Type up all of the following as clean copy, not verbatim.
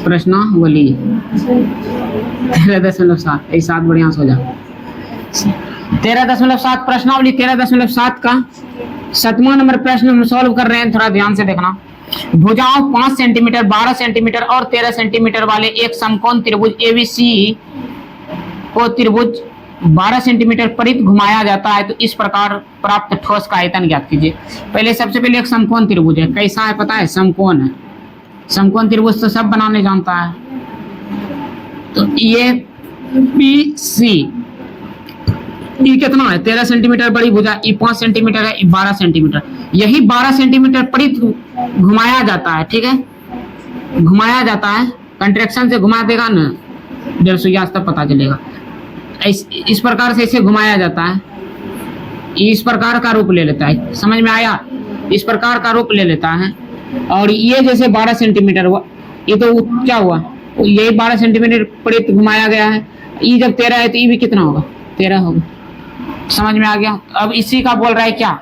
प्रश्नावली 13.7 ऐसा बढ़िया हो जा 13.7 प्रश्नावली 13.7 का 7वां नंबर प्रश्न हम सॉल्व कर रहे हैं, थोड़ा ध्यान से देखना। भुजाओं 5 सेंटीमीटर 12 सेंटीमीटर और 13 सेंटीमीटर वाले एक समकोण त्रिभुज एबीसी को त्रिभुज 12 सेंटीमीटर परित घुमाया जाता है तो इस प्रकार प्राप्त ठोस का आयतन ज्ञात कीजिए। पहले सबसे पहले एक समकोण त्रिभुज है, कैसा है पता है? समकोण है। समकोण त्रिभुज तो सब बनाने जानता है। तो ये बी सी, ये कितना है? 13 सेंटीमीटर बड़ी भुजा, ये 5 सेंटीमीटर है, ये 12 सेंटीमीटर। यही 12 सेंटीमीटर परित घुमाया जाता है, ठीक है, घुमाया जाता है। कंट्रैक्शन से घुमा देगा ना 150 तक पता चलेगा। इस प्रकार से इसे घुमाया जाता है, इस प्रकार का रूप ले लेता है। समझ में आया? इस प्रकार का रूप ले लेता है। और ये जैसे 12 सेंटीमीटर हुआ, ये तो क्या हुआ? यही 12 सेंटीमीटर परित घुमाया गया है। ये जब 13 है तो ये भी कितना होगा? 13 होगा। समझ में आ गया? अब इसी का बोल रहा है क्या,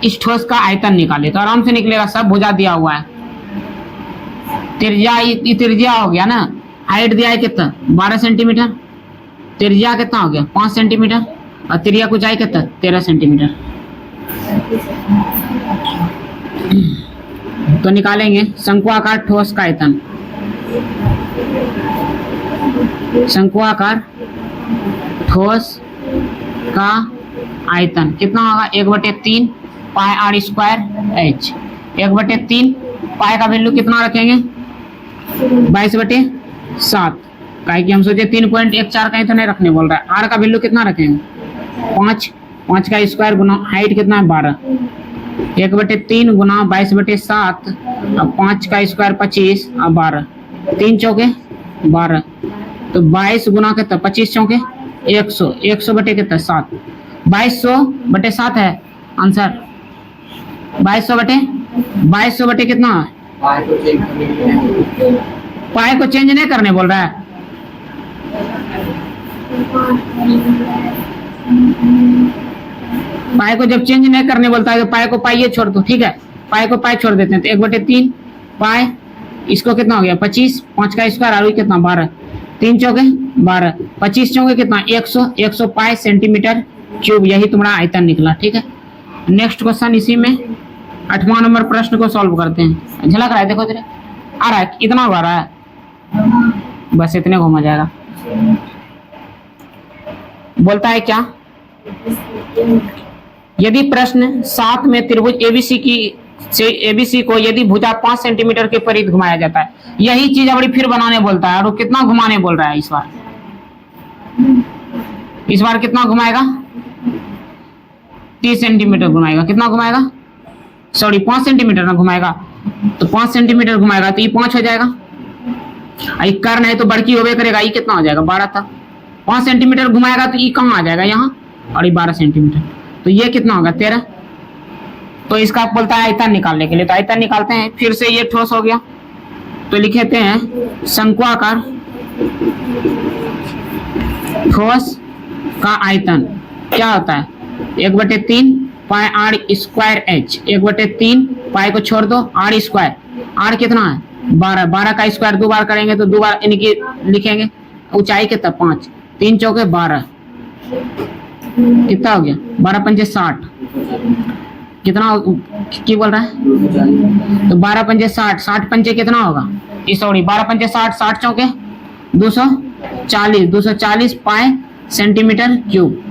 इस ठोस का आयतन निकाले तो आराम से निकलेगा। सब भुजा दिया हुआ है, त्रिज्या ये त्रिज्या हो गया ना, हाइट दिया है कितना? 12 सेंटीमीटर, त्रिज्या कितना हो गया? 5 सेंटीमीटर, और त्रिज्या कुछ आई कितना? 13 सेंटीमीटर। तो निकालेंगे शंकुआकार ठोस का आयतन। शंकुआकार ठोस का आयतन कितना होगा? 1/3 पाई आर स्क्वायर एच। 1/3 पाई का वैल्यू कितना रखेंगे? 22/7। काहे कि हम सोचे 3.14 कहीं तो नहीं रखने बोल रहा है। आर का वैल्यू कितना रखेंगे? 5 का स्क्वायर गुना हाइट कितना है? 12। 1/3 गुना 22/7 और 5 का स्क्वायर 25 और 12, 3 चौके 12। तो 22 गुना कितना? 25 चौके 100, 100 बटे कितना? 7। 2200/7 है आंसर। 2200 बटे कितना? पाई को चेंज नहीं करने बोल रहा है। पाई को जब चेंज नहीं करने बोलता है तो पाई को पाई छोड़ दो, ठीक है। पाई को पाई छोड़ देते हैं तो 1/3 पाई, इसको कितना हो गया? 25, 5 का स्क्वायर और कितना? 12, 3 चौके 12, 25 चौके कितना? 100, 100 पाई सेंटीमीटर क्यूब। यही तुम्हारा आयतन निकला, ठीक है। नेक्स्ट क्वेश्चन इसी में 8वां नंबर प्रश्न को सॉल्व करते हैं। झलक रहा है, देखो इधर आ रहा है, इतना आ रहा है, बस इतने घूमा जाएगा। बोलता है क्या? यदि प्रश्न 7 में त्रिभुज एबीसी को यदि भुजा 5 सेंटीमीटर के परित घुमाया जाता है, यही चीज अब फिर बनाने बोलता है। और कितना घुमाने बोल रहा है इस बार? इस बार कितना घुमाएगा? 30 सेंटीमीटर घुमाएगा। कितना घुमाएगा? सॉरी 5 सेंटीमीटर ना घुमाएगा, तो 5 सेंटीमीटर घुमाएगा तो ये 5 हो जाएगा। कर्ण है तो बड़की होवे करेगा, ये कितना हो जाएगा? 12 था। 5 सेंटीमीटर घुमाएगा तो ये कहाँ आ जाएगा? यहाँ। और ये 12 सेंटीमीटर, तो ये कितना होगा? 13। तो इसका बोलता है आयतन निकालने के लिए, तो आयतन निकालते हैं। फिर से ये ठोस हो गया तो लिखते हैं शंकुआकार ठोस का आयतन क्या होता है? 1/3 पाई आर स्क्वायर एच। 1/3 पाई को छोड़ दो, आर स्क्वायर, आर कितना है? 12, 12 का स्क्वायर 2 बार करेंगे तो 2 बार इनकी लिखेंगे। ऊंचाई कितना? 5, 3 चौके 12, कितना हो गया? 12 पंजे 60। कितना क्या बोल रहा है? तो 12 पंजे 60, 60 पंजे कितना होगा? सॉरी 12 पंजे 60, 60 चौके 240, 240 पाई सेंटीमीटर क्यूब।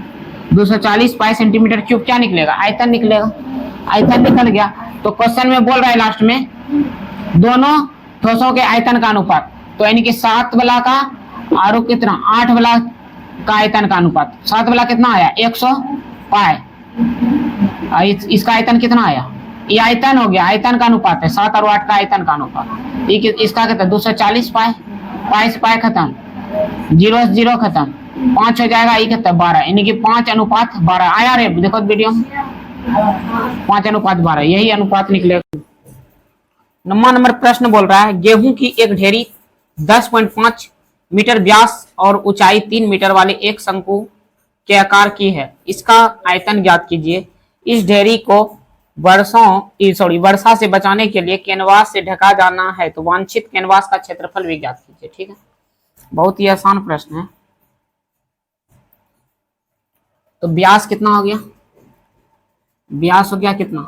240 पाई सेंटीमीटर क्यूब क्या निकलेगा? आयतन निकलेगा। आयतन निकल गया तो क्वेश्चन में बोल रहा है लास्ट में दोनों ठोसों के आयतन का अनुपात। तो यानी कि 7 वाला का और कितना? 8 वाला का आयतन का अनुपात। 7 वाला कितना आया? 100 पाई। इसका आयतन कितना आया? ये आयतन हो गया, आयतन का अनुपात है 7 और 8 का आयतन का अनुपात। इसका कितना? 240 पाई। पाई से पाई खत्म, 0 से 0 खत्म, 5 हो जाएगा। ये कितना? 12, यानी कि 5:12 आया रे, देखो वीडियो 5:12, यही अनुपात निकलेगा। 9वां नंबर प्रश्न बोल रहा है गेहूं की एक ढेरी 10.5 मीटर व्यास और ऊंचाई 3 मीटर वाले एक शंकु के आकार की है, इसका आयतन ज्ञात कीजिए। इस ढेरी को वर्षा से बचाने के लिए कैनवास से ढका जाना है तो वांछित कैनवास का क्षेत्रफल भी ज्ञात कीजिए। ठीक है, बहुत ही आसान प्रश्न है। तो व्यास कितना हो गया? व्यास हो गया कितना?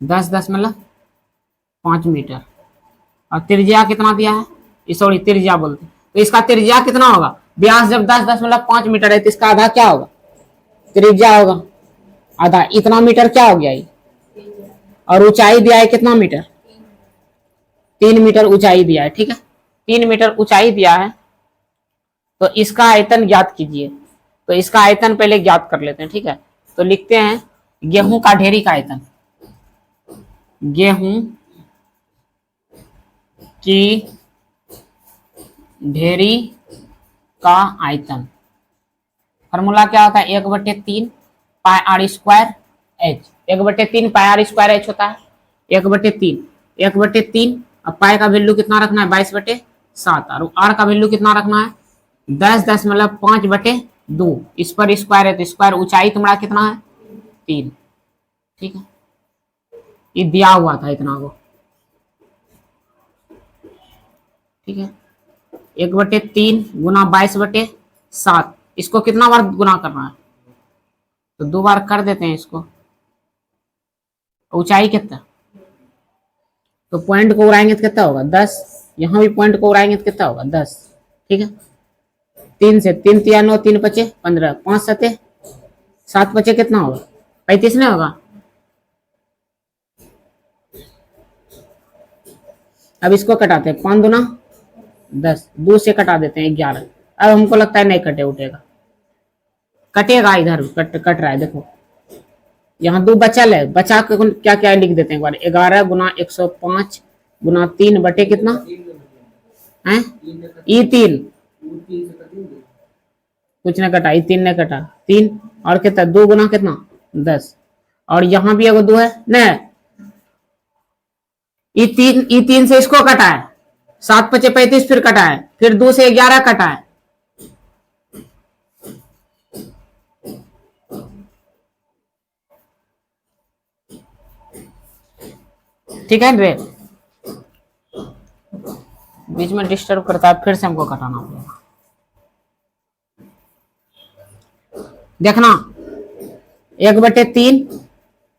10.5 मीटर। और त्रिज्या कितना दिया है? सॉरी, त्रिज्या बोलते हैं। तो इसका त्रिज्या कितना होगा? व्यास जब 10.5 मीटर है तो इसका आधा क्या होगा? त्रिज्या होगा आधा। इतना मीटर क्या हो गया ये? और ऊंचाई दिया है कितना मीटर? 3 मीटर ऊंचाई दिया है। ठीक है, 3 मीटर ऊंचाई दिया है। तो इसका आयतन ज्ञात कीजिए। तो इसका आयतन पहले ज्ञात कर लेते हैं। ठीक है, तो लिखते हैं गेहूं का ढेरी का आयतन। गेहूं की ढेरी का आयतन फॉर्मूला क्या होता है? 1/3 pi R square H. 1/3 pi R square H होता है। 1/3 अब पाई का वैल्यू कितना रखना है? 22/7। और आर का वैल्यू कितना रखना है? 10.5/2। इस पर स्क्वायर है तो स्क्वायर। ऊंचाई तुम्हारा कितना है? 3। ठीक है, ये दिया हुआ था इतना को। ठीक है, 1/3 गुना 22/7। इसको कितना बार गुना करना है? तो 2 बार कर देते हैं इसको। ऊंचाई कितना? तो पॉइंट को उड़ाएंगे तो कितना होगा? 10। यहां भी पॉइंट को उड़ाएंगे तो कितना होगा? 10। ठीक है, 3 से 3 तिया 9, 3 पचे 15, 5 सते 7 पचे कितना होगा? 35 नहीं होगा? अब इसको कटाते हैं। 5 दूना 10, 2 से कटा देते हैं 11। अब हमको लगता है नहीं कटे उठेगा। कटेगा, इधर कट रहा है। देखो यहाँ 2 बचल है। बचा के क्या क्या लिख देते हैं एक बार। 11 गुना 105 गुना 3 बटे कितना है? ई 3 कुछ नहीं कटा। ई 3 ने कटा 3 और कितना? 2 गुना कितना? 10। और यहाँ भी एगो 2 है नहीं। ई 3 से इसको कटा है। 7 पचे 35 फिर कटा है। फिर 2 से 11 कटा है। ठीक है रे, बीच में डिस्टर्ब करता है। फिर से हमको कटाना पड़ेगा। देखना 1/3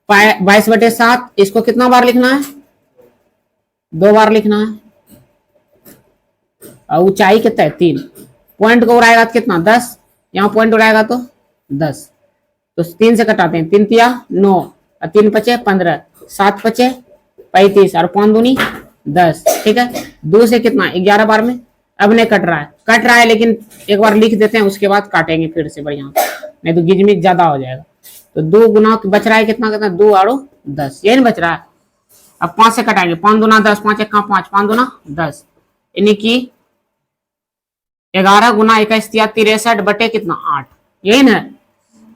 22/7। इसको कितना बार लिखना है? 2 बार लिखना है। और ऊंचाई कितना है? 3। पॉइंट को उड़ाएगा तो कितना? 10। यहाँ पॉइंट उड़ाएगा तो 10। तो 3 से कटाते हैं। 3 तिया 9 और 3 पचे 15, 7 पचे 35 और 5 दूनी 10। ठीक है, 2 से कितना? 11 बार में। अब नहीं कट रहा है। कट रहा है लेकिन एक बार लिख देते हैं, उसके बाद काटेंगे फिर से बढ़िया, नहीं तो गिजमिज ज्यादा हो जाएगा। तो 2 गुना बच रहा है कितना? कितना? 2 और 10, यही बच रहा है। अब 5 से कटाएंगे। 5 दूना 10, 5 1 5, 5 दूना 10, यानी कि 11 गुना 21 63 बटे कितना? 8, यही ना।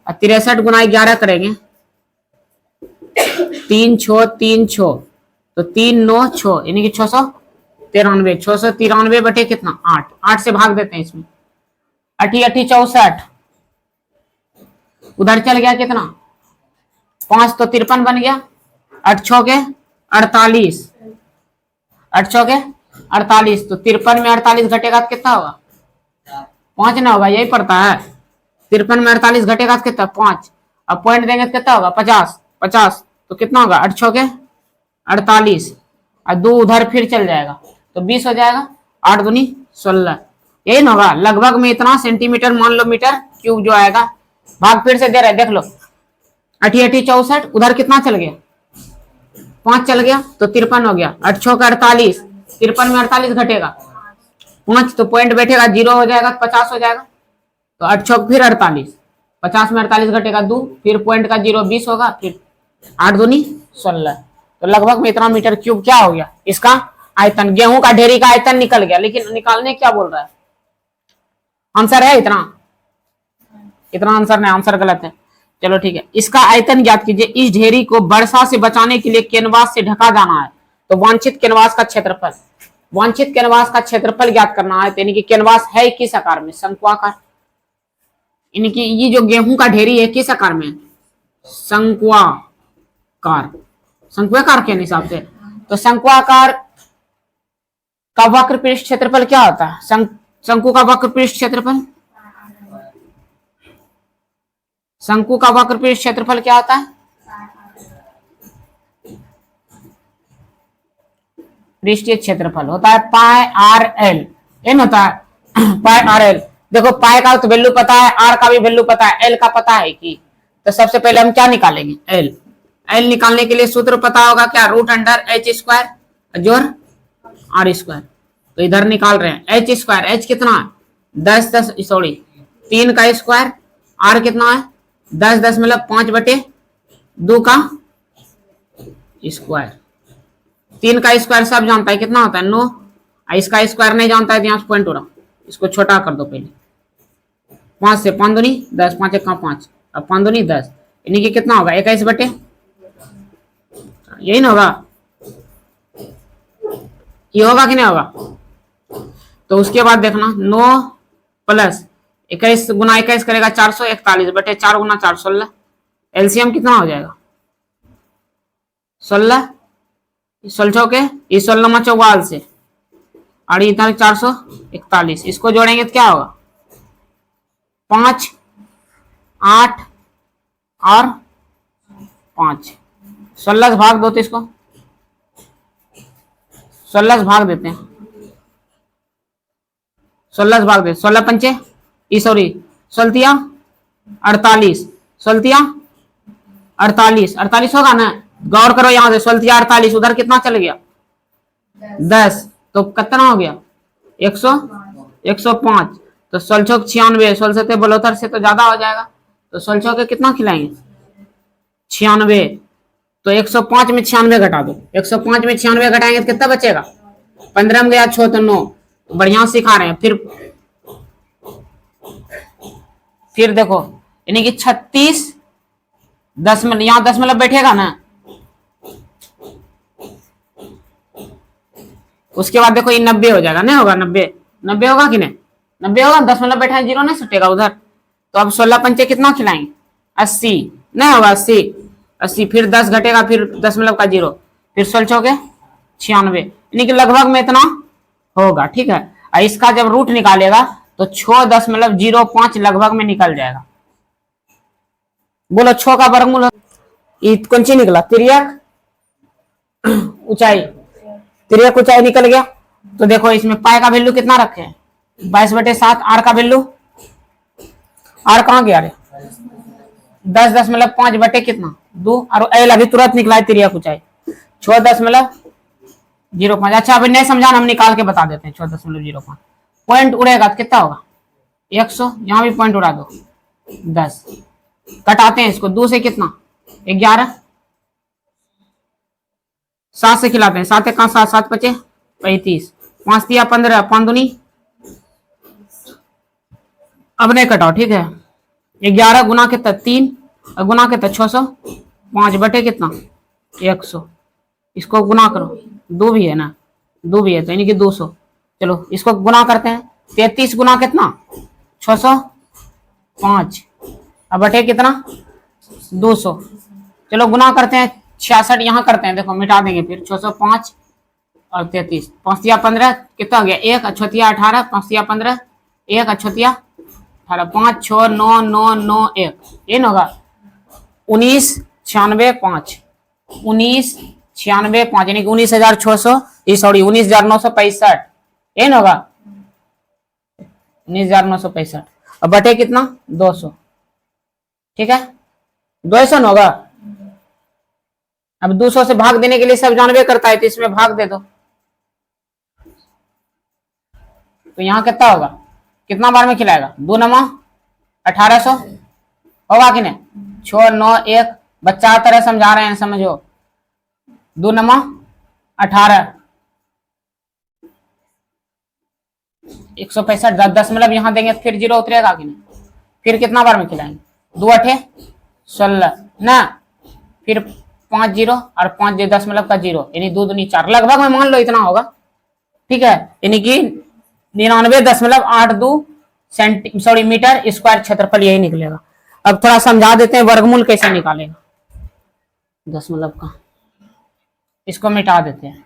63 गुना 11 करेंगे। 3 6 3 6 तो 3 9 6 यानी कि 693। 693 बटे कितना? 8। 8 से भाग देते हैं इसमें। 8 8 64। उधर चल गया कितना? 5 तो 53 बन गया। 8 6 के 48। 8 6 के 48। तो 53 में 48 घटेगा तो कितना होगा? 5 ना होगा, यही पड़ता है। 53 में 48 घटेगा तो कितना? 5। अब पॉइंट देंगे तो कितना होगा? 50। 50 तो कितना होगा? 8 6 के 48 और 2 उधर फिर चल जाएगा तो 20 हो जाएगा। 8 दूनी 16, यही ना होगा। लगभग में इतना सेंटीमीटर मान लो मीटर क्यूब जो आएगा। भाग फिर से दे रहे, देख लो। 8 8 64 उधर कितना चल गया? 5 चल गया तो 53 हो गया। 8 6 का 48। 53 में 48 घटेगा 5 तो पॉइंट बैठेगा 0 हो जाएगा, 50 हो जाएगा। तो 8 6 फिर 48। 50 में 48 घटेगा 2, फिर पॉइंट का 0 20 होगा। फिर 8 दूनी 16। तो लगभग में इतना मीटर क्यूब क्या हो गया? इसका आयतन। गेहूं का ढेरी का आयतन निकल गया, लेकिन निकालने क्या बोल रहा है? आंसर है इतना? इतना आंसर नहीं, आंसर गलत है। चलो ठीक है, इसका आयतन ज्ञात कीजिए। इस ढेरी को वर्षा से बचाने के लिए कैनवास से ढका जाना है तो वांछित कैनवास का क्षेत्रफल। वांछित कैनवास का क्षेत्रफल ज्ञात करना है। यानी कि कैनवास है किस आकार में? शंक्वाकार। यानी कि ये जो गेहूं का ढेरी है किस आकार में? शंक्वाकार। शंक्वाकार के हिसाब से। तो शंक्वाकार का वक्र पृष्ठ क्षेत्रफल क्या होता है? शंकु का वक्र पृष्ठ क्षेत्रफल, शंकु का वक्र पृष्ठ क्षेत्रफल क्या होता है? पृष्ठीय क्षेत्रफल होता है पाई आर एल, एन होता है पाई आर एल। देखो पाई का तो वैल्यू पता है, आर का भी वैल्यू पता है, एल का पता है कि। तो सबसे पहले हम क्या निकालेंगे? एल। एल निकालने के लिए सूत्र पता होगा क्या? रूट अंडर एच स्क्वायर जोड़ आर स्क्वायर। तो इधर निकाल रहे हैं एच स्क्वायर, एच कितना है? 10 सॉरी 3 का स्क्वायर, आर कितना है? 10 मतलब 5/2 का स्क्वायर। 3 का स्क्वायर सब जानता है कितना होता है? 9। इसका स्क्वायर नहीं जानता है तो यहाँ से पॉइंट उड़ा, इसको छोटा कर दो पहले। 5 से 5 दूनी 10, 5 1 5, अब 5 दूनी 10, यानी कि कितना होगा? 21/, यही ना होगा? ये होगा कि नहीं होगा? तो उसके बाद देखना 9 प्लस 21 गुना 21 करेगा 441/4 गुना 4 16। एलसीएम कितना हो जाएगा? 16, 16 के ये 16 44 से और इतना 441, इसको जोड़ेंगे तो क्या होगा? 5 8 और 5, 16 से भाग दो तो इसको 16 से भाग देते हैं, 16 से भाग देते 16 पंचे सॉरी 16 48, 16 48 48 होगा ना? गौर करो यहां से 16 48, उधर कितना चल गया? 10, तो कितना हो गया? 105। तो 16 96, 16 से 72 से तो ज्यादा हो जाएगा, तो 16 के कितना खिलाएंगे? 96। तो 105 में 96 घटा दो, 105 में 96 घटाएंगे तो कितना बचेगा? 15 में गया 6 तो 9। बढ़िया सिखा रहे हैं। फिर देखो यानी कि 36 दशमलव, यहां दशमलव बैठेगा ना, उसके बाद देखो ये 90 हो जाएगा, नहीं होगा? 90 होगा कि नहीं? 90 होगा, दशमलव बैठा है, जीरो नहीं सटेगा उधर। तो अब 16 पंचे कितना खिलाएंगे? 80, नहीं होगा? 80, फिर 10 घटेगा, फिर दशमलव का 0, फिर 16 के 96, यानी कि लगभग में इतना होगा। ठीक है, और इसका जब रूट निकालेगा तो 6.05 लगभग में निकल जाएगा। बोलो 6 का वर्गमूल कौन सी निकला? तिर्यक ऊंचाई, तिर्यक ऊंचाई निकल गया। तो देखो इसमें पाई का वैल्यू कितना रखे हैं? 22/7। आर का वैल्यू, आर कहाँ गया रे? 10.5 बटे कितना? 2। और एल अभी तुरंत निकला है तिर्यक ऊंचाई 6.05। अच्छा अभी नहीं समझाना, हम निकाल के बता देते हैं। 6.05 पॉइंट उड़ेगा तो कितना होगा? 100, यहाँ भी पॉइंट उड़ा दो 10, कटाते हैं इसको 2 से कितना? 11, 7 से खिलाते हैं, 7 1 7, 7 5 35, 5 3 15, 5 दूनी, अब नहीं कटाओ। ठीक है, 11 गुना कितना? 3, गुना कितना? 600, 5 बटे कितना? 100, इसको गुना करो, 2 भी है ना? 2 भी है तो यानी कि 200। चलो इसको गुना करते हैं, 33 गुना कितना? 605, अब बटे कितना? 200। चलो गुना करते हैं 66, यहाँ करते हैं, देखो मिटा देंगे फिर 605 और 33, 5 या 15 कितना हो गया? 1 अछतिया 18, 5 या 15, 1 अछतिया 18, 5 6 9 9 9 1, ये ना होगा? 19 96 5, 19 96 5, यानी कि 19,600, सॉरी 19,965, ये ना होगा? 19,965 और बटे कितना? 200। ठीक है, 200 ना होगा? अब 200 से भाग देने के लिए सब जानवे करता है, तो इसमें भाग दे दो, तो यहाँ कितना होगा? कितना बार में खिलाएगा? 2 नमा 1800 होगा कि नहीं? 6 9 1, बच्चा तरह समझा रहे हैं, समझो। 2 नमा 18, 165, 10 यहाँ देंगे फिर 0 उतरेगा कि नहीं? फिर कितना बार में खिलाएंगे? 2 8 16 ना, फिर 5 0 और 5 दशमलव का 0, यानी 2 दूनी 4, लगभग में मान लो इतना होगा। ठीक है, यानी कि 99.82 सॉरी मीटर स्क्वायर क्षेत्रफल यही निकलेगा। अब थोड़ा समझा देते हैं वर्गमूल कैसे निकालेगा दशमलव का। इसको मिटा देते हैं।